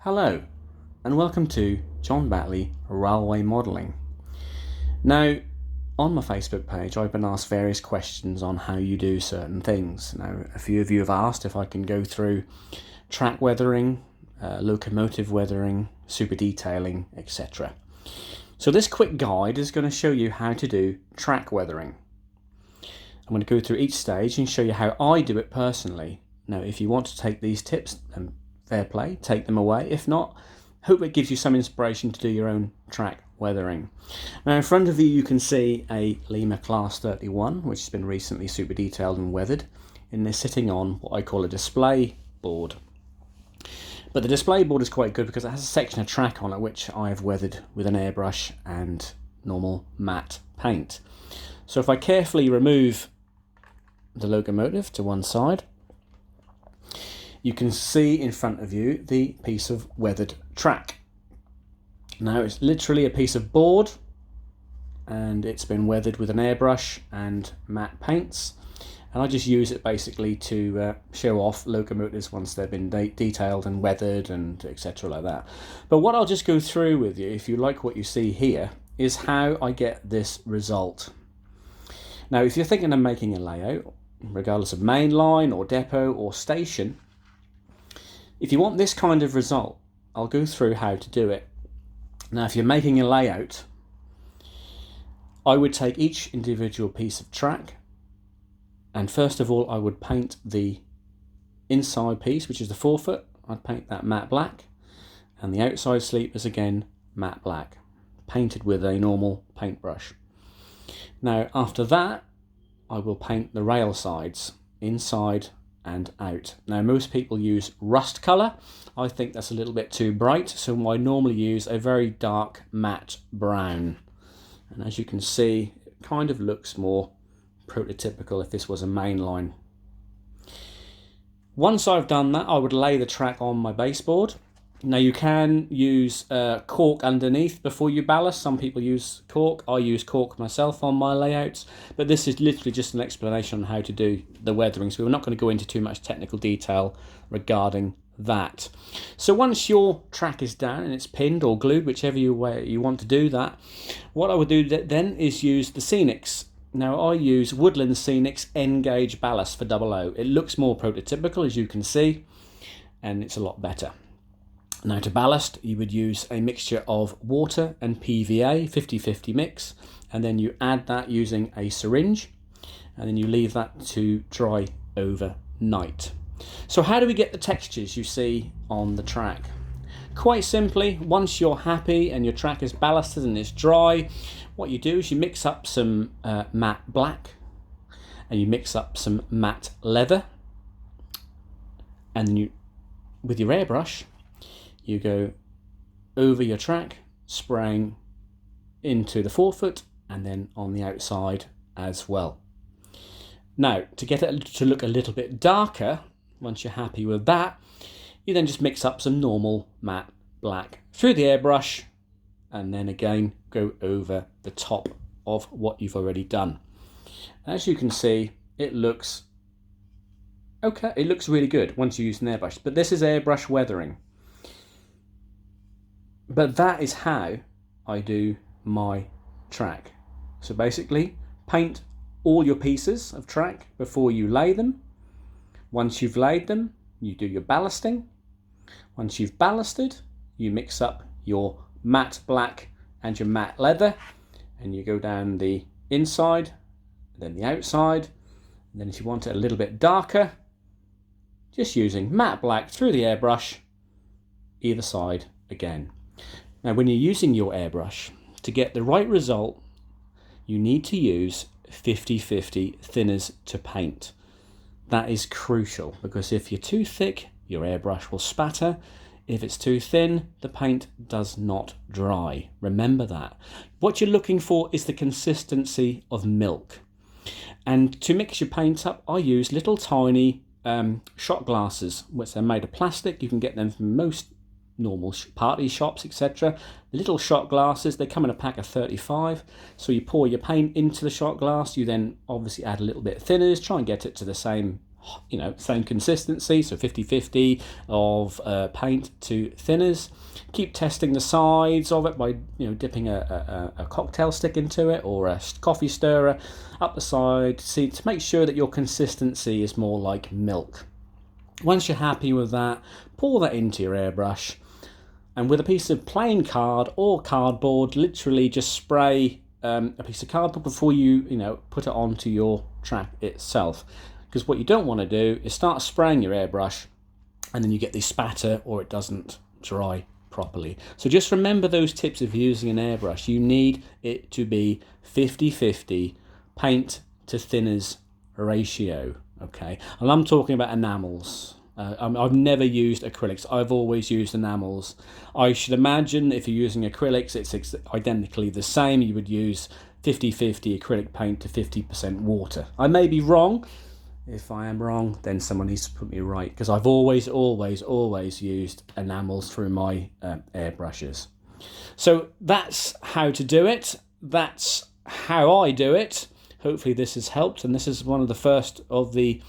Hello, and welcome to John Batley Railway Modelling. Now, on my Facebook page, I've been asked various questions on how you do certain things. Now, a few of you have asked if I can go through track weathering, locomotive weathering, super detailing, etc. So this quick guide is going to show you how to do track weathering. I'm going to go through each stage and show you how I do it personally. Now, if you want to take these tips, then fair play, take them away. If not, hope it gives you some inspiration to do your own track weathering. Now in front of you, you can see a Lima Class 31, which has been recently super detailed and weathered, and they're sitting on what I call a display board. But the display board is quite good because it has a section of track on it which I have weathered with an airbrush and normal matte paint. So if I carefully remove the locomotive to one side, you can see in front of you the piece of weathered track. Now it's literally a piece of board and it's been weathered with an airbrush and matte paints, and I just use it basically to show off locomotives once they've been detailed and weathered and etc. like that. But what I'll just go through with you, if you like what you see here, is how I get this result. Now if you're thinking of making a layout, regardless of main line or depot or station, if you want this kind of result, I'll go through how to do it. Now, if you're making a layout, I would take each individual piece of track, and first of all, I would paint the inside piece, which is the forefoot. I'd paint that matte black, and the outside sleepers again, matte black, painted with a normal paintbrush. Now, after that, I will paint the rail sides, inside and out. Now most people use rust colour. I think that's a little bit too bright, so I normally use a very dark matte brown, and as you can see, it kind of looks more prototypical if this was a main line. Once I've done that, I would lay the track on my baseboard. Now you can use cork underneath before you ballast. Some people use cork. I use cork myself on my layouts, but this is literally just an explanation on how to do the weathering, so we're not going to go into too much technical detail regarding that. So once your track is down and it's pinned or glued, whichever way you want to do that, what I would do then is use the Scenics. Now I use Woodland Scenics N-Gauge ballast for 00. It looks more prototypical, as you can see, and it's a lot better. Now to ballast, you would use a mixture of water and PVA, 50-50 mix, and then you add that using a syringe, and then you leave that to dry overnight. So how do we get the textures you see on the track? Quite simply, once you're happy and your track is ballasted and it's dry, what you do is you mix up some matte black, and you mix up some matte leather, and then you, with your airbrush, you go over your track, spraying into the forefoot and then on the outside as well. Now, to get it to look a little bit darker, once you're happy with that, you then just mix up some normal matte black through the airbrush, and then again go over the top of what you've already done. As you can see, it looks okay. It looks really good once you use an airbrush, but this is airbrush weathering. But that is how I do my track. So basically, paint all your pieces of track before you lay them. Once you've laid them, you do your ballasting. Once you've ballasted, you mix up your matte black and your matte leather, and you go down the inside, then the outside, and then if you want it a little bit darker, just using matte black through the airbrush, either side again. Now when you're using your airbrush, to get the right result, you need to use 50-50 thinners to paint. That is crucial, because if you're too thick, your airbrush will spatter. If it's too thin, the paint does not dry. Remember that. What you're looking for is the consistency of milk. And to mix your paint up, I use little tiny shot glasses, which are made of plastic. You can get them from most normal party shops, etc. The little shot glasses, they come in a pack of 35. So you pour your paint into the shot glass, you then obviously add a little bit of thinners, try and get it to the same you know, same consistency, so 50-50 of paint to thinners. Keep testing the sides of it by, you know, dipping a cocktail stick into it or a coffee stirrer up the side to make sure that your consistency is more like milk. Once you're happy with that, pour that into your airbrush, and with a piece of plain card or cardboard, literally just spray a piece of cardboard before you put it onto your track itself. Because what you don't want to do is start spraying your airbrush and then you get this spatter or it doesn't dry properly. So just remember those tips of using an airbrush. You need it to be 50-50 paint to thinners ratio, okay? And I'm talking about enamels. I've never used acrylics. I've always used enamels. I should imagine if you're using acrylics, it's identically the same. You would use 50-50 acrylic paint to 50% water. I may be wrong. If I am wrong, then someone needs to put me right, because I've always used enamels through my airbrushes. So that's how to do it. That's how I do it. Hopefully this has helped, and this is one of the first of the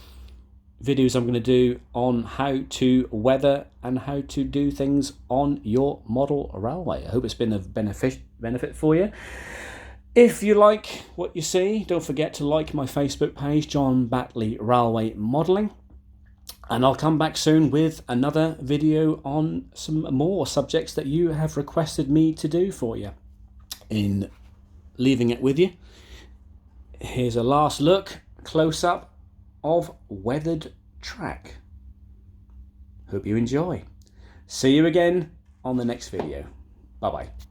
videos I'm going to do on how to weather and how to do things on your model railway. I hope it's been of benefit for you. If you like what you see, don't forget to like my Facebook page, John Batley Railway Modelling. And I'll come back soon with another video on some more subjects that you have requested me to do for you. In leaving it with you, here's a last look, close up of weathered track. Hope you enjoy. See you again on the next video. Bye bye.